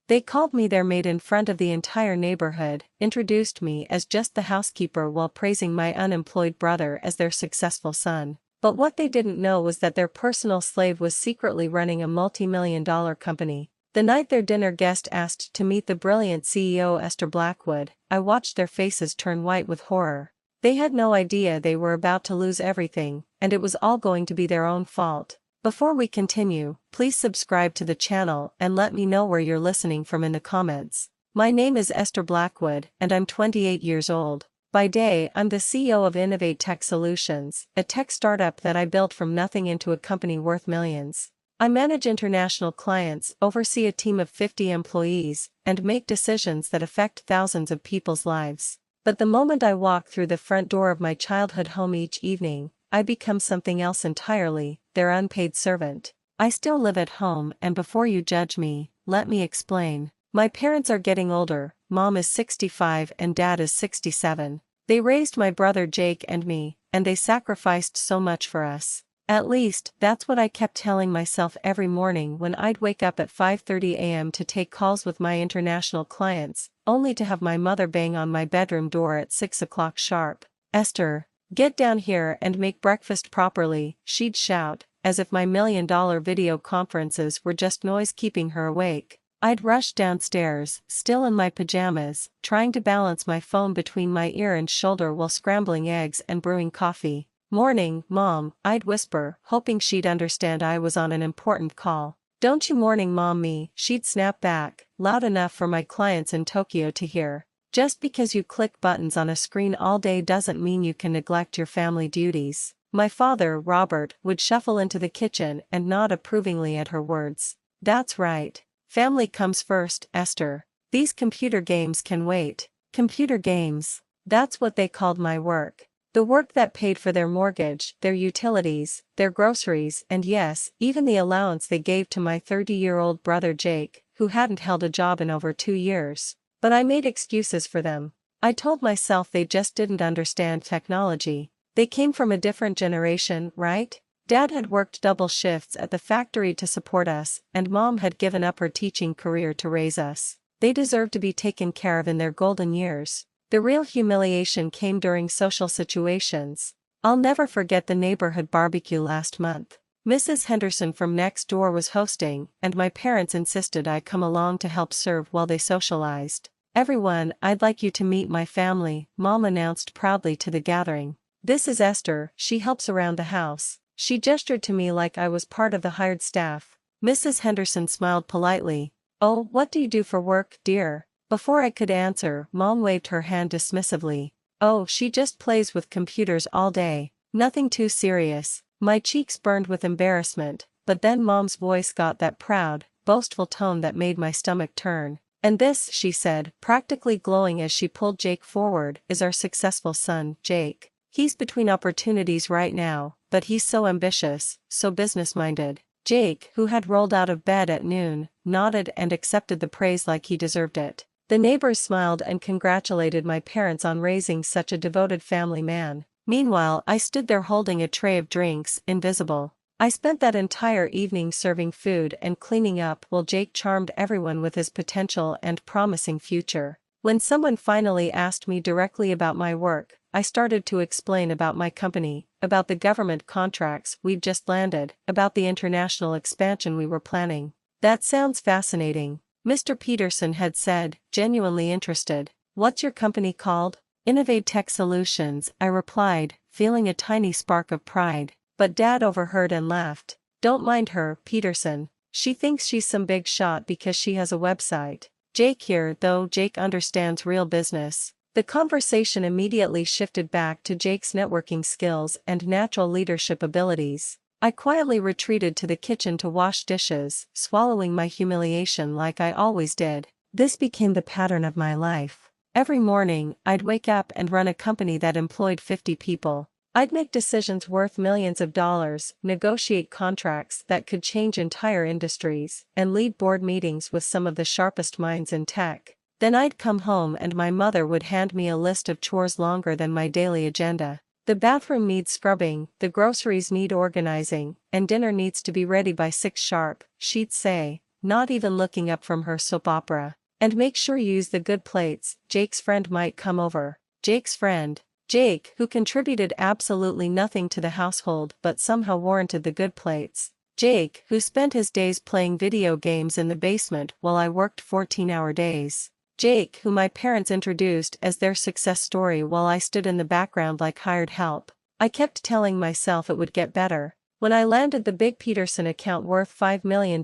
They called me their maid in front of the entire neighborhood, introduced me as just the housekeeper while praising my unemployed brother as their successful son. But what they didn't know was that their personal slave was secretly running a multi-million-dollar company. The night their dinner guest asked to meet the brilliant CEO Esther Blackwood, I watched their faces turn white with horror. They had no idea they were about to lose everything, and it was all going to be their own fault. Before we continue, please subscribe to the channel and let me know where you're listening from in the comments. My name is Esther Blackwood, and I'm 28 years old. By day, I'm the CEO of Innovate Tech Solutions, a tech startup that I built from nothing into a company worth millions. I manage international clients, oversee a team of 50 employees, and make decisions that affect thousands of people's lives. But the moment I walk through the front door of my childhood home each evening, I become something else entirely, their unpaid servant. I still live at home, and before you judge me, let me explain. My parents are getting older. Mom is 65 and Dad is 67. They raised my brother Jake and me, and they sacrificed so much for us. At least, that's what I kept telling myself every morning when I'd wake up at 5:30 a.m. to take calls with my international clients, only to have my mother bang on my bedroom door at 6 o'clock sharp. "Esther, get down here and make breakfast properly," she'd shout, as if my million-dollar video conferences were just noise keeping her awake. I'd rush downstairs, still in my pajamas, trying to balance my phone between my ear and shoulder while scrambling eggs and brewing coffee. "Morning, Mom," I'd whisper, hoping she'd understand I was on an important call. "Don't you morning mom me," she'd snap back, loud enough for my clients in Tokyo to hear. "Just because you click buttons on a screen all day doesn't mean you can neglect your family duties." My father, Robert, would shuffle into the kitchen and nod approvingly at her words. "That's right. Family comes first, Esther. These computer games can wait." Computer games. That's what they called my work. The work that paid for their mortgage, their utilities, their groceries, and yes, even the allowance they gave to my 30-year-old brother Jake, who hadn't held a job in over 2 years. But I made excuses for them. I told myself they just didn't understand technology. They came from a different generation, right? Dad had worked double shifts at the factory to support us, and Mom had given up her teaching career to raise us. They deserved to be taken care of in their golden years. The real humiliation came during social situations. I'll never forget the neighborhood barbecue last month. Mrs. Henderson from next door was hosting, and my parents insisted I come along to help serve while they socialized. "Everyone, I'd like you to meet my family," Mom announced proudly to the gathering. "This is Esther, she helps around the house." She gestured to me like I was part of the hired staff. Mrs. Henderson smiled politely. "Oh, what do you do for work, dear?" Before I could answer, Mom waved her hand dismissively. "Oh, she just plays with computers all day. Nothing too serious." My cheeks burned with embarrassment, but then Mom's voice got that proud, boastful tone that made my stomach turn. "And this," she said, practically glowing as she pulled Jake forward, "is our successful son, Jake. He's between opportunities right now, but he's so ambitious, so business-minded." Jake, who had rolled out of bed at noon, nodded and accepted the praise like he deserved it. The neighbors smiled and congratulated my parents on raising such a devoted family man. Meanwhile, I stood there holding a tray of drinks, invisible. I spent that entire evening serving food and cleaning up while Jake charmed everyone with his potential and promising future. When someone finally asked me directly about my work, I started to explain about my company, about the government contracts we'd just landed, about the international expansion we were planning. "That sounds fascinating," Mr. Peterson had said, genuinely interested. "What's your company called?" "Innovate Tech Solutions," I replied, feeling a tiny spark of pride. But Dad overheard and laughed. "Don't mind her, Peterson. She thinks she's some big shot because she has a website. Jake here, though, Jake understands real business." The conversation immediately shifted back to Jake's networking skills and natural leadership abilities. I quietly retreated to the kitchen to wash dishes, swallowing my humiliation like I always did. This became the pattern of my life. Every morning, I'd wake up and run a company that employed 50 people. I'd make decisions worth millions of dollars, negotiate contracts that could change entire industries, and lead board meetings with some of the sharpest minds in tech. Then I'd come home and my mother would hand me a list of chores longer than my daily agenda. "The bathroom needs scrubbing, the groceries need organizing, and dinner needs to be ready by 6 sharp, she'd say. not even looking up from her soap opera. And make sure you use the good plates, Jake's friend might come over. Jake's friend. Jake, who contributed absolutely nothing to the household but somehow warranted the good plates. Jake, who spent his days playing video games in the basement while I worked 14-hour days. Jake, who my parents introduced as their success story while I stood in the background like hired help. I kept telling myself it would get better. When I landed the big Peterson account worth $5 million,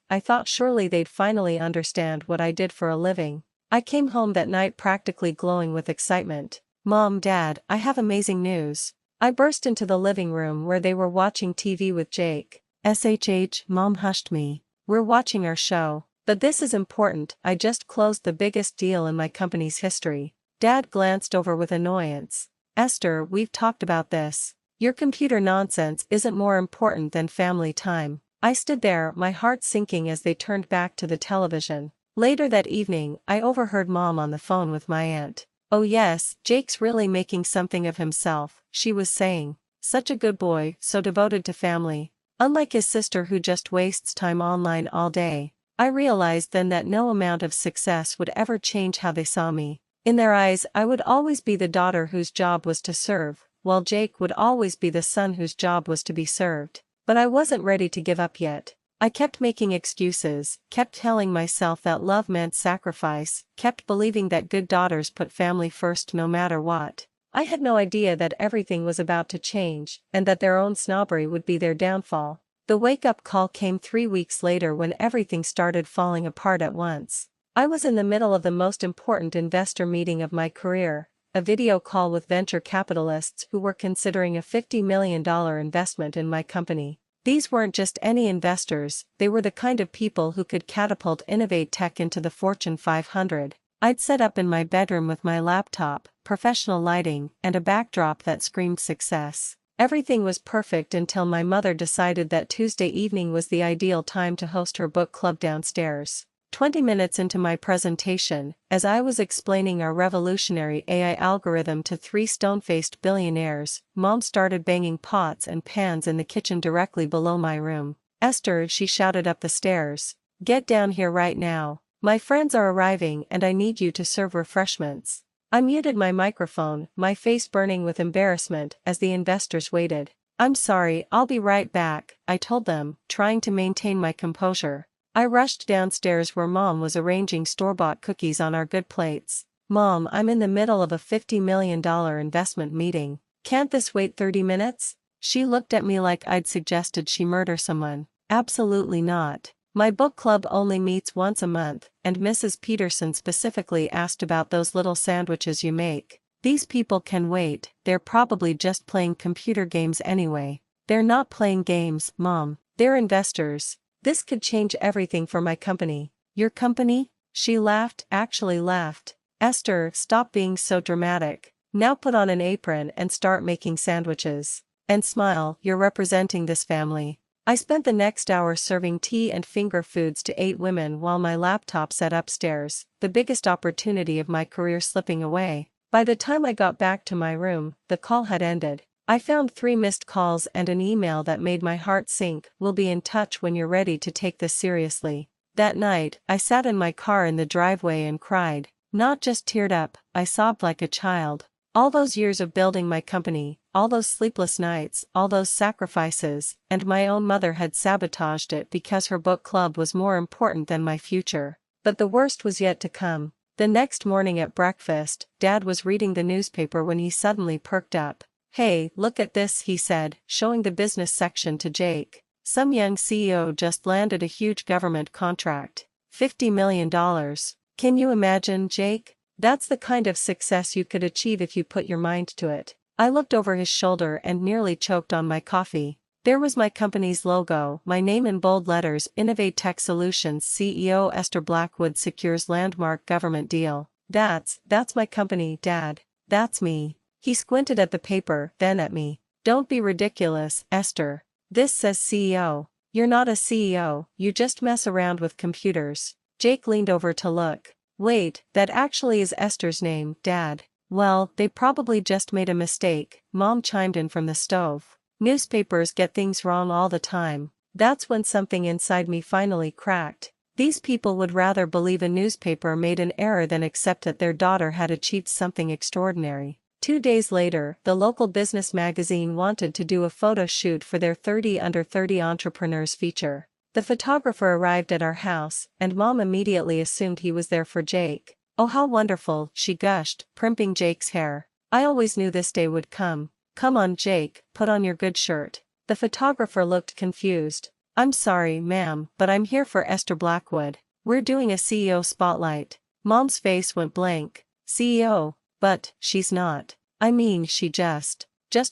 I thought surely they'd finally understand what I did for a living. I came home that night practically glowing with excitement. Mom, Dad, I have amazing news. I burst into the living room where they were watching TV with Jake. SHH, Mom hushed me. We're watching our show. But this is important, I just closed the biggest deal in my company's history. Dad glanced over with annoyance. Esther, we've talked about this. Your computer nonsense isn't more important than family time. I stood there, my heart sinking as they turned back to the television. Later that evening, I overheard Mom on the phone with my aunt. Oh yes, Jake's really making something of himself, she was saying. Such a good boy, so devoted to family. Unlike his sister who just wastes time online all day. I realized then that no amount of success would ever change how they saw me. In their eyes, I would always be the daughter whose job was to serve, while Jake would always be the son whose job was to be served. But I wasn't ready to give up yet. I kept making excuses, kept telling myself that love meant sacrifice, kept believing that good daughters put family first no matter what. I had no idea that everything was about to change, and that their own snobbery would be their downfall. The wake-up call came 3 weeks later when everything started falling apart at once. I was in the middle of the most important investor meeting of my career, a video call with venture capitalists who were considering a $50 million investment in my company. These weren't just any investors, they were the kind of people who could catapult innovate tech into the Fortune 500. I'd set up in my bedroom with my laptop, professional lighting, and a backdrop that screamed success. Everything was perfect until my mother decided that Tuesday evening was the ideal time to host her book club downstairs. 20 minutes into my presentation, as I was explaining our revolutionary AI algorithm to 3 stone-faced billionaires, Mom started banging pots and pans in the kitchen directly below my room. Esther, she shouted up the stairs. Get down here right now. My friends are arriving and I need you to serve refreshments. I muted my microphone, my face burning with embarrassment as the investors waited. I'm sorry, I'll be right back, I told them, trying to maintain my composure. I rushed downstairs where Mom was arranging store-bought cookies on our good plates. Mom, I'm in the middle of a $50 million investment meeting. Can't this wait 30 minutes? She looked at me like I'd suggested she murder someone. Absolutely not. My book club only meets once a month, and Mrs. Peterson specifically asked about those little sandwiches you make. These people can wait, they're probably just playing computer games anyway. They're not playing games, Mom. They're investors. This could change everything for my company. Your company? She laughed, actually laughed. Esther, stop being so dramatic. Now put on an apron and start making sandwiches. And smile, you're representing this family. I spent the next hour serving tea and finger foods to 8 women while my laptop sat upstairs, the biggest opportunity of my career slipping away. By the time I got back to my room, the call had ended. I found 3 missed calls and an email that made my heart sink. We'll be in touch when you're ready to take this seriously. That night, I sat in my car in the driveway and cried. Not just teared up, I sobbed like a child. All those years of building my company, all those sleepless nights, all those sacrifices, and my own mother had sabotaged it because her book club was more important than my future. But the worst was yet to come. The next morning at breakfast, Dad was reading the newspaper when he suddenly perked up. Hey, look at this, he said, showing the business section to Jake. Some young CEO just landed a huge government contract. $50 million. Can you imagine, Jake? That's the kind of success you could achieve if you put your mind to it. I looked over his shoulder and nearly choked on my coffee. There was my company's logo, my name in bold letters, Innovate Tech Solutions CEO Esther Blackwood secures landmark government deal. That's my company, Dad. That's me. He squinted at the paper, then at me. Don't be ridiculous, Esther. This says CEO. You're not a CEO, you just mess around with computers. Jake leaned over to look. Wait, that actually is Esther's name, Dad. Well, they probably just made a mistake, Mom chimed in from the stove. Newspapers get things wrong all the time. That's when something inside me finally cracked. These people would rather believe a newspaper made an error than accept that their daughter had achieved something extraordinary. 2 days later, the local business magazine wanted to do a photo shoot for their 30 Under 30 Entrepreneurs feature. The photographer arrived at our house, and Mom immediately assumed he was there for Jake. "Oh, how wonderful," she gushed, primping Jake's hair. "I always knew this day would come. Come on, Jake, put on your good shirt." The photographer looked confused. "I'm sorry, ma'am, but I'm here for Esther Blackwood. We're doing a CEO spotlight." Mom's face went blank. "CEO? But she's not. I mean, she just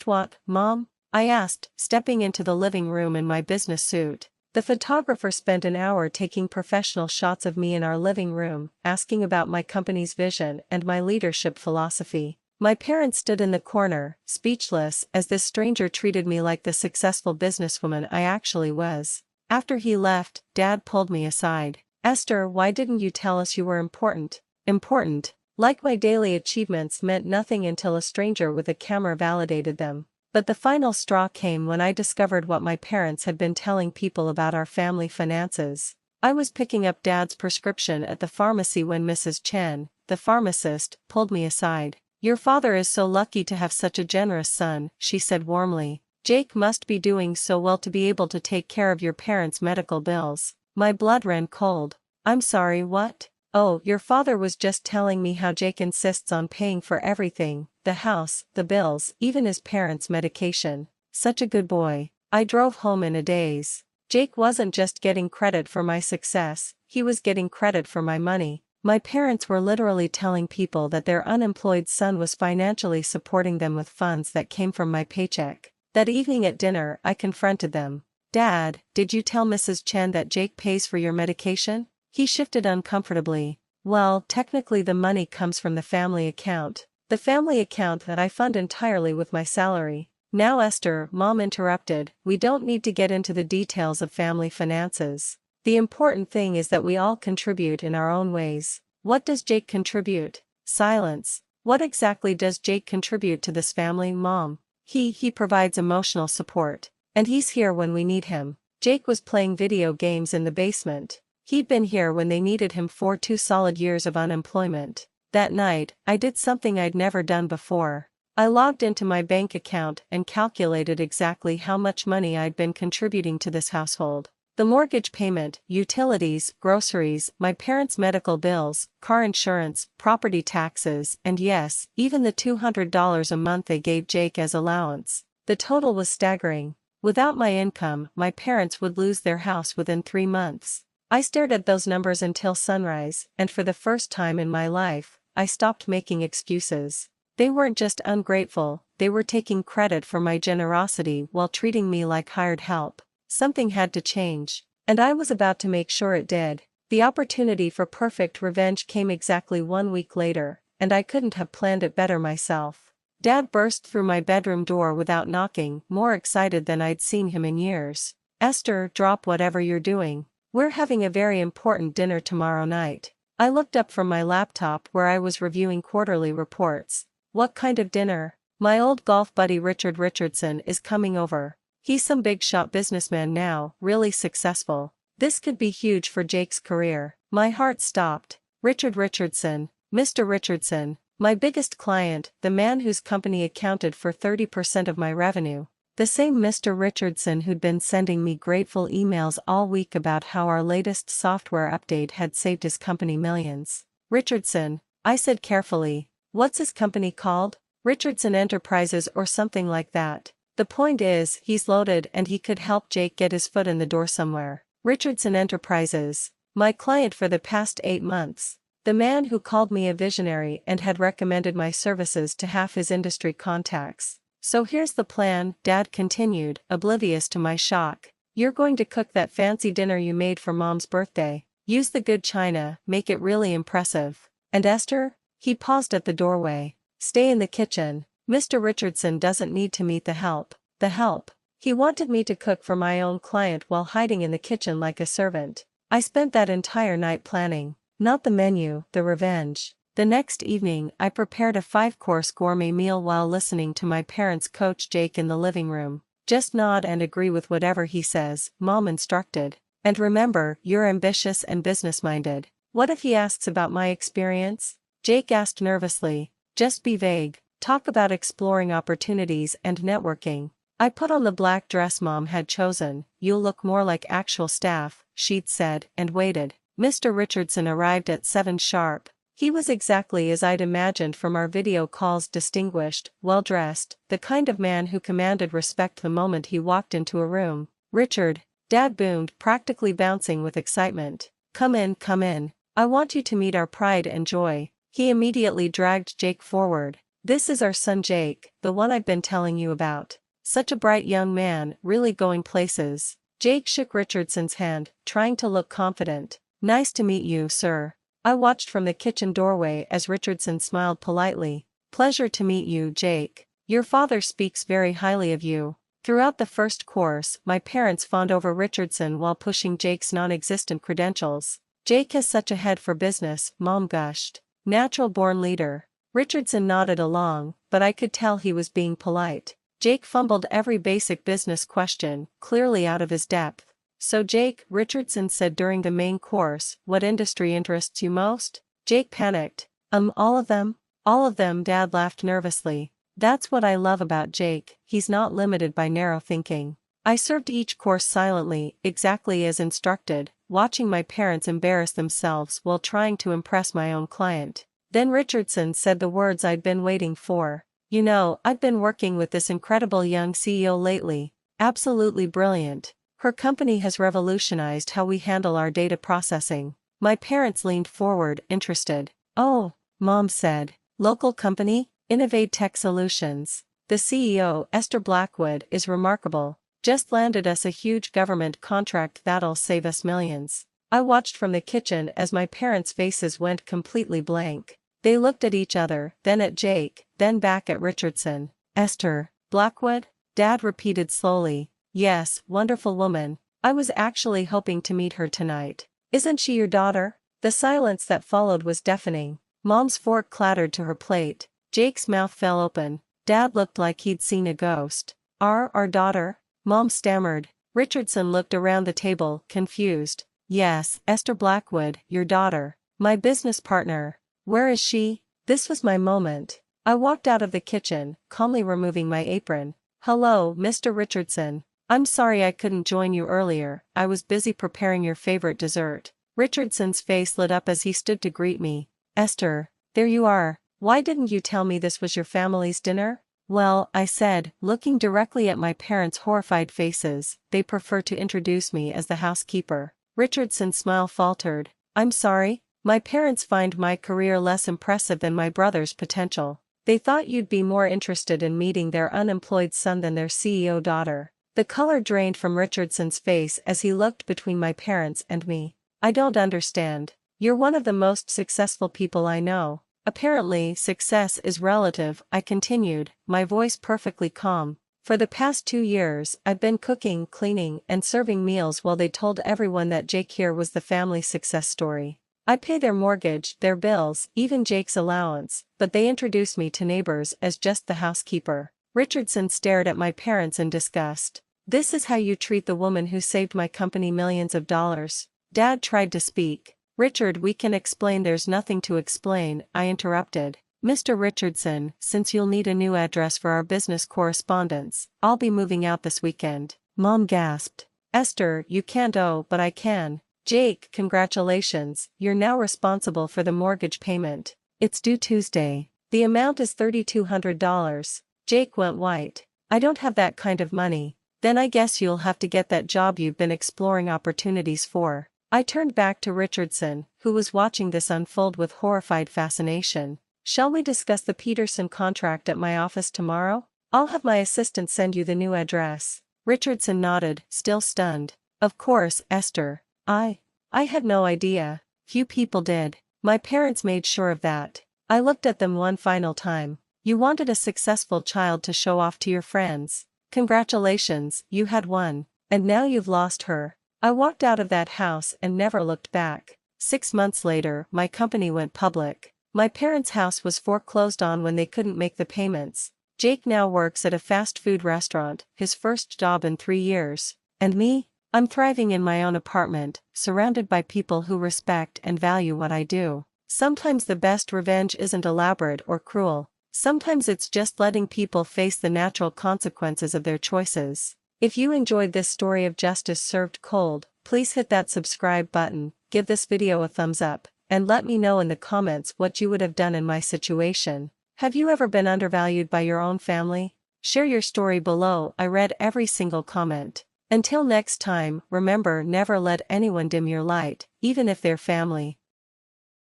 what, Mom?" I asked, stepping into the living room in my business suit. The photographer spent an hour taking professional shots of me in our living room, asking about my company's vision and my leadership philosophy. My parents stood in the corner, speechless, as this stranger treated me like the successful businesswoman I actually was. After he left, Dad pulled me aside. "Esther, why didn't you tell us you were important?" Important? Like my daily achievements meant nothing until a stranger with a camera validated them. But the final straw came when I discovered what my parents had been telling people about our family finances. I was picking up Dad's prescription at the pharmacy when Mrs. Chen, the pharmacist, pulled me aside. "Your father is so lucky to have such a generous son," she said warmly. "Jake must be doing so well to be able to take care of your parents' medical bills." My blood ran cold. "I'm sorry, what?" "Oh, your father was just telling me how Jake insists on paying for everything, the house, the bills, even his parents' medication. Such a good boy." I drove home in a daze. Jake wasn't just getting credit for my success, he was getting credit for my money. My parents were literally telling people that their unemployed son was financially supporting them with funds that came from my paycheck. That evening at dinner, I confronted them. "Dad, did you tell Mrs. Chen that Jake pays for your medication?" He shifted uncomfortably. "Well, technically the money comes from the family account. The family account that I fund entirely with my salary." "Now Esther," Mom interrupted, "we don't need to get into the details of family finances. The important thing is that we all contribute in our own ways." "What does Jake contribute?" Silence. "What exactly does Jake contribute to this family, Mom?" He provides emotional support. And he's here when we need him." Jake was playing video games in the basement. He'd been here when they needed him for 2 solid years of unemployment. That night, I did something I'd never done before. I logged into my bank account and calculated exactly how much money I'd been contributing to this household. The mortgage payment, utilities, groceries, my parents' medical bills, car insurance, property taxes, and yes, even the $200 a month they gave Jake as allowance. The total was staggering. Without my income, my parents would lose their house within 3 months. I stared at those numbers until sunrise, and for the first time in my life, I stopped making excuses. They weren't just ungrateful, they were taking credit for my generosity while treating me like hired help. Something had to change, and I was about to make sure it did. The opportunity for perfect revenge came exactly 1 week later, and I couldn't have planned it better myself. Dad burst through my bedroom door without knocking, more excited than I'd seen him in years. "Esther, drop whatever you're doing. We're having a very important dinner tomorrow night." I looked up from my laptop where I was reviewing quarterly reports. "What kind of dinner?" "My old golf buddy Richard Richardson is coming over. He's some big shot businessman now, really successful. This could be huge for Jake's career." My heart stopped. Richard Richardson, Mr. Richardson, my biggest client, the man whose company accounted for 30% of my revenue. The same Mr. Richardson who'd been sending me grateful emails all week about how our latest software update had saved his company millions. "Richardson," I said carefully. "What's his company called?" "Richardson Enterprises or something like that. The point is, he's loaded and he could help Jake get his foot in the door somewhere." Richardson Enterprises. My client for the past 8 months. The man who called me a visionary and had recommended my services to half his industry contacts. "So here's the plan," Dad continued, oblivious to my shock. "You're going to cook that fancy dinner you made for Mom's birthday. Use the good china, make it really impressive. And Esther?" He paused at the doorway. "Stay in the kitchen. Mr. Richardson doesn't need to meet the help." The help? He wanted me to cook for my own client while hiding in the kitchen like a servant. I spent that entire night planning. Not the menu, the revenge. The next evening, I prepared a 5-course gourmet meal while listening to my parents coach Jake in the living room. Just nod and agree with whatever he says, Mom instructed. And remember, you're ambitious and business-minded. What if he asks about my experience? Jake asked nervously. Just be vague. Talk about exploring opportunities and networking. I put on the black dress Mom had chosen. You'll look more like actual staff, she'd said, and waited. Mr. Richardson arrived at 7 sharp. He was exactly as I'd imagined from our video calls, distinguished, well-dressed, the kind of man who commanded respect the moment he walked into a room. Richard, Dad boomed, practically bouncing with excitement. Come in, come in. I want you to meet our pride and joy. He immediately dragged Jake forward. This is our son Jake, the one I've been telling you about. Such a bright young man, really going places. Jake shook Richardson's hand, trying to look confident. Nice to meet you, sir. I watched from the kitchen doorway as Richardson smiled politely. Pleasure to meet you, Jake. Your father speaks very highly of you. Throughout the first course, my parents fawned over Richardson while pushing Jake's non-existent credentials. Jake has such a head for business, Mom gushed. Natural-born leader. Richardson nodded along, but I could tell he was being polite. Jake fumbled every basic business question, clearly out of his depth. So Jake, Richardson said during the main course, what industry interests you most? Jake panicked. All of them? All of them, Dad laughed nervously. That's what I love about Jake, he's not limited by narrow thinking. I served each course silently, exactly as instructed, watching my parents embarrass themselves while trying to impress my own client. Then Richardson said the words I'd been waiting for. You know, I've been working with this incredible young CEO lately. Absolutely brilliant. Her company has revolutionized how we handle our data processing. My parents leaned forward, interested. Oh, Mom said. Local company? Innovate Tech Solutions. The CEO, Esther Blackwood, is remarkable. Just landed us a huge government contract that'll save us millions. I watched from the kitchen as my parents' faces went completely blank. They looked at each other, then at Jake, then back at Richardson. Esther Blackwood? Dad repeated slowly. Yes, wonderful woman. I was actually hoping to meet her tonight. Isn't she your daughter? The silence that followed was deafening. Mom's fork clattered to her plate. Jake's mouth fell open. Dad looked like he'd seen a ghost. Our daughter? Mom stammered. Richardson looked around the table, confused. Yes, Esther Blackwood, your daughter. My business partner. Where is she? This was my moment. I walked out of the kitchen, calmly removing my apron. Hello, Mr. Richardson. I'm sorry I couldn't join you earlier, I was busy preparing your favorite dessert. Richardson's face lit up as he stood to greet me. Esther, there you are. Why didn't you tell me this was your family's dinner? Well, I said, looking directly at my parents' horrified faces, they prefer to introduce me as the housekeeper. Richardson's smile faltered. I'm sorry? My parents find my career less impressive than my brother's potential. They thought you'd be more interested in meeting their unemployed son than their CEO daughter. The color drained from Richardson's face as he looked between my parents and me. I don't understand. You're one of the most successful people I know. Apparently, success is relative, I continued, my voice perfectly calm. For the past 2 years, I've been cooking, cleaning, and serving meals while they told everyone that Jake here was the family success story. I pay their mortgage, their bills, even Jake's allowance, but they introduced me to neighbors as just the housekeeper. Richardson stared at my parents in disgust. This is how you treat the woman who saved my company millions of dollars. Dad tried to speak. Richard, we can explain. There's nothing to explain, I interrupted. Mr. Richardson, since you'll need a new address for our business correspondence, I'll be moving out this weekend. Mom gasped. Esther, you can't. Oh, but I can. Jake, congratulations, you're now responsible for the mortgage payment. It's due Tuesday. The amount is $3,200. Jake went white. I don't have that kind of money. Then I guess you'll have to get that job you've been exploring opportunities for. I turned back to Richardson, who was watching this unfold with horrified fascination. Shall we discuss the Peterson contract at my office tomorrow? I'll have my assistant send you the new address. Richardson nodded, still stunned. Of course, Esther. I had no idea. Few people did. My parents made sure of that. I looked at them one final time. You wanted a successful child to show off to your friends. Congratulations, you had one. And now you've lost her. I walked out of that house and never looked back. 6 months later, my company went public. My parents' house was foreclosed on when they couldn't make the payments. Jake now works at a fast food restaurant, his first job in 3 years. And me? I'm thriving in my own apartment, surrounded by people who respect and value what I do. Sometimes the best revenge isn't elaborate or cruel. Sometimes it's just letting people face the natural consequences of their choices. If you enjoyed this story of justice served cold, please hit that subscribe button, give this video a thumbs up, and let me know in the comments what you would have done in my situation. Have you ever been undervalued by your own family? Share your story below. I read every single comment. Until next time, remember, never let anyone dim your light, even if they're family.